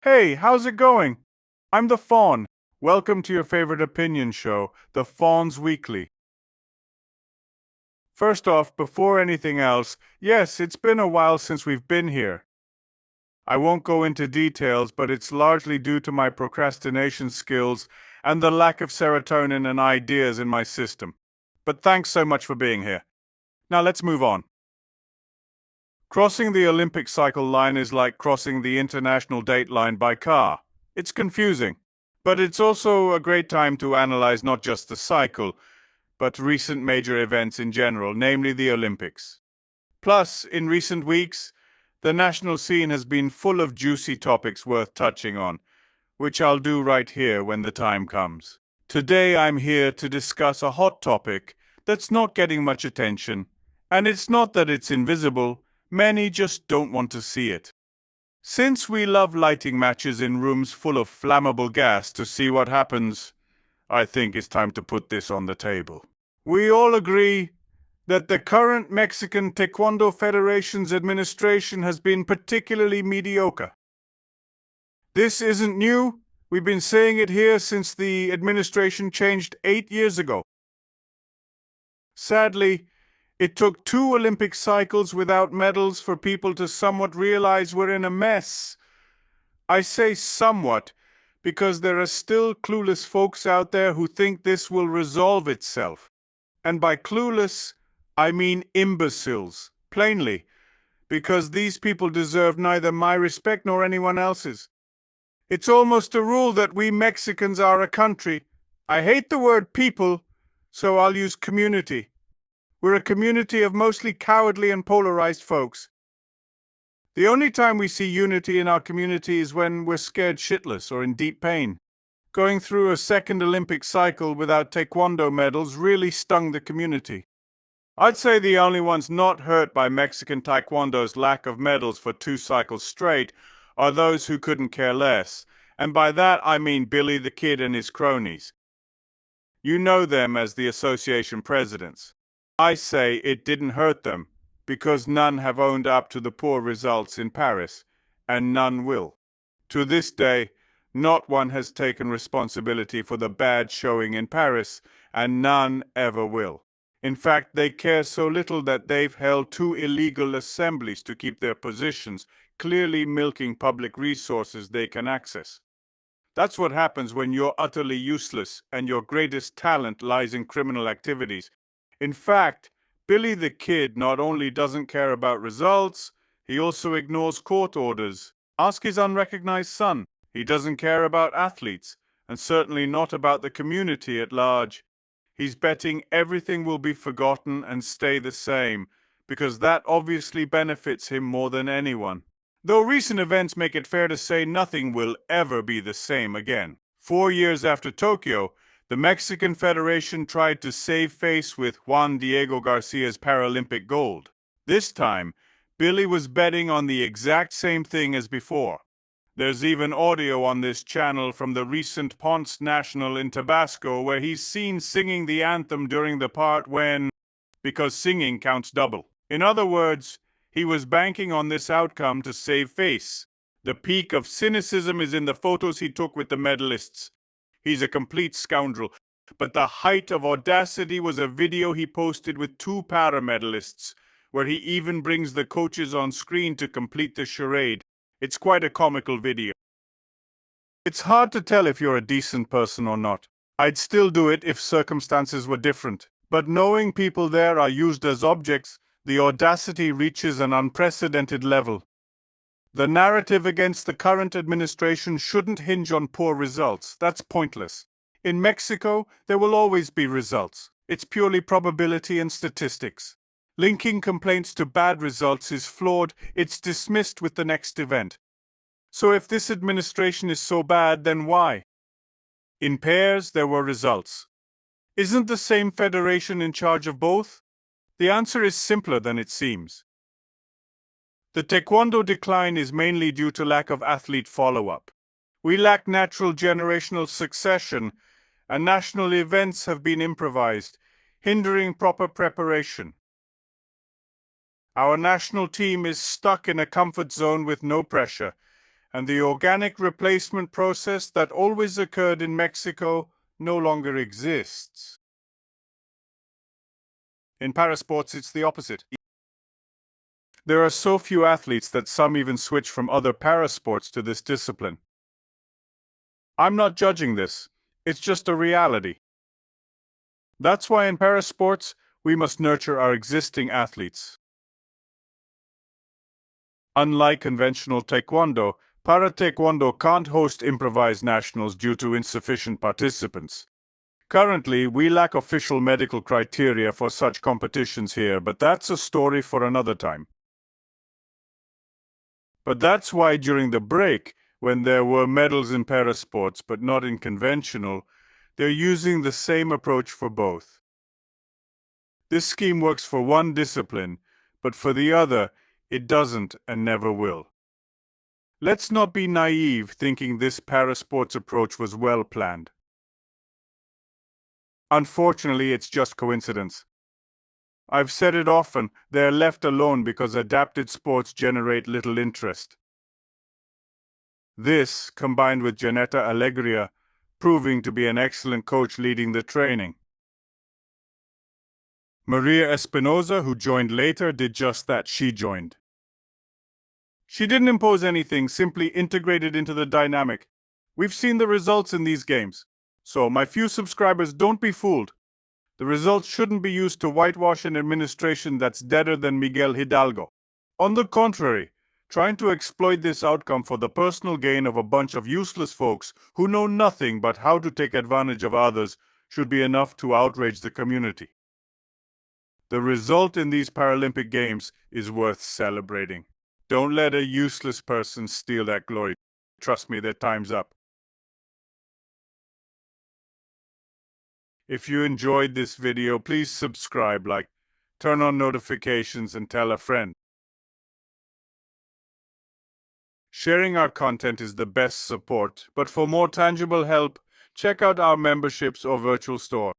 Hey, how's it going? I'm the Fawn. Welcome to your favorite opinion show, the Fawn's Weekly. First off, before anything else, yes, it's been a while since we've been here. I won't go into details, but it's largely due to my procrastination skills and the lack of serotonin and ideas in my system. But thanks so much for being here. Now let's move on. Crossing the Olympic cycle line is like crossing the international date line by car. It's confusing, but it's also a great time to analyze not just the cycle, but recent major events in general, namely the Olympics. Plus, in recent weeks, the national scene has been full of juicy topics worth touching on, which I'll do right here when the time comes. Today I'm here to discuss a hot topic that's not getting much attention, and it's not that it's invisible, many just don't want to see it. Since we love lighting matches in rooms full of flammable gas to see what happens, I think it's time to put this on the table. We all agree that the current Mexican Taekwondo Federation's administration has been particularly mediocre. This isn't new. We've been saying it here since the administration changed 8 years ago. Sadly, it took 2 Olympic cycles without medals for people to somewhat realize we're in a mess. I say somewhat because there are still clueless folks out there who think this will resolve itself. And by clueless, I mean imbeciles, plainly, because these people deserve neither my respect nor anyone else's. It's almost a rule that we Mexicans are a country. I hate the word people, so I'll use community. We're a community of mostly cowardly and polarized folks. The only time we see unity in our community is when we're scared shitless or in deep pain. Going through a second Olympic cycle without Taekwondo medals really stung the community. I'd say the only ones not hurt by Mexican Taekwondo's lack of medals for 2 cycles straight are those who couldn't care less, and by that I mean Billy the Kid and his cronies. You know them as the association presidents. I say it didn't hurt them, because none have owned up to the poor results in Paris, and none will. To this day, not one has taken responsibility for the bad showing in Paris, and none ever will. In fact, they care so little that they've held 2 illegal assemblies to keep their positions, clearly milking public resources they can access. That's what happens when you're utterly useless and your greatest talent lies in criminal activities. In fact, Billy the Kid not only doesn't care about results, he also ignores court orders. Ask his unrecognized son. He doesn't care about athletes, and certainly not about the community at large. He's betting everything will be forgotten and stay the same, because that obviously benefits him more than anyone. Though recent events make it fair to say nothing will ever be the same again. 4 years after Tokyo, the Mexican Federation tried to save face with Juan Diego Garcia's Paralympic gold. This time, Billy was betting on the exact same thing as before. There's even audio on this channel from the recent Ponce National in Tabasco where he's seen singing the anthem during the part when, because singing counts double. In other words, he was banking on this outcome to save face. The peak of cynicism is in the photos he took with the medalists. He's a complete scoundrel. But the height of audacity was a video he posted with 2 para-medalists, where he even brings the coaches on screen to complete the charade. It's quite a comical video. It's hard to tell if you're a decent person or not. I'd still do it if circumstances were different. But knowing people there are used as objects, the audacity reaches an unprecedented level. The narrative against the current administration shouldn't hinge on poor results. That's pointless. In Mexico, there will always be results. It's purely probability and statistics. Linking complaints to bad results is flawed. It's dismissed with the next event. So if this administration is so bad, then why? In pairs, there were results. Isn't the same federation in charge of both? The answer is simpler than it seems. The Taekwondo decline is mainly due to lack of athlete follow-up. We lack natural generational succession, and national events have been improvised, hindering proper preparation. Our national team is stuck in a comfort zone with no pressure, and the organic replacement process that always occurred in Mexico no longer exists. In parasports, it's the opposite. There are so few athletes that some even switch from other parasports to this discipline. I'm not judging this, it's just a reality. That's why in parasports, we must nurture our existing athletes. Unlike conventional Taekwondo, para-Taekwondo can't host improvised nationals due to insufficient participants. Currently, we lack official medical criteria for such competitions here, but that's a story for another time. But that's why during the break, when there were medals in parasports but not in conventional, they're using the same approach for both. This scheme works for one discipline, but for the other, it doesn't and never will. Let's not be naive thinking this parasports approach was well planned. Unfortunately, it's just coincidence. I've said it often, they're left alone because adapted sports generate little interest. This, combined with Janetta Alegria, proving to be an excellent coach leading the training. Maria Espinoza, who joined later, did just that. She joined. She didn't impose anything, simply integrated into the dynamic. We've seen the results in these games. So, my few subscribers, don't be fooled. The results shouldn't be used to whitewash an administration that's deader than Miguel Hidalgo. On the contrary, trying to exploit this outcome for the personal gain of a bunch of useless folks who know nothing but how to take advantage of others should be enough to outrage the community. The result in these Paralympic Games is worth celebrating. Don't let a useless person steal that glory. Trust me, their time's up. If you enjoyed this video, please subscribe, turn on notifications, and tell a friend. Sharing our content is the best support, but for more tangible help, check out our memberships or virtual store.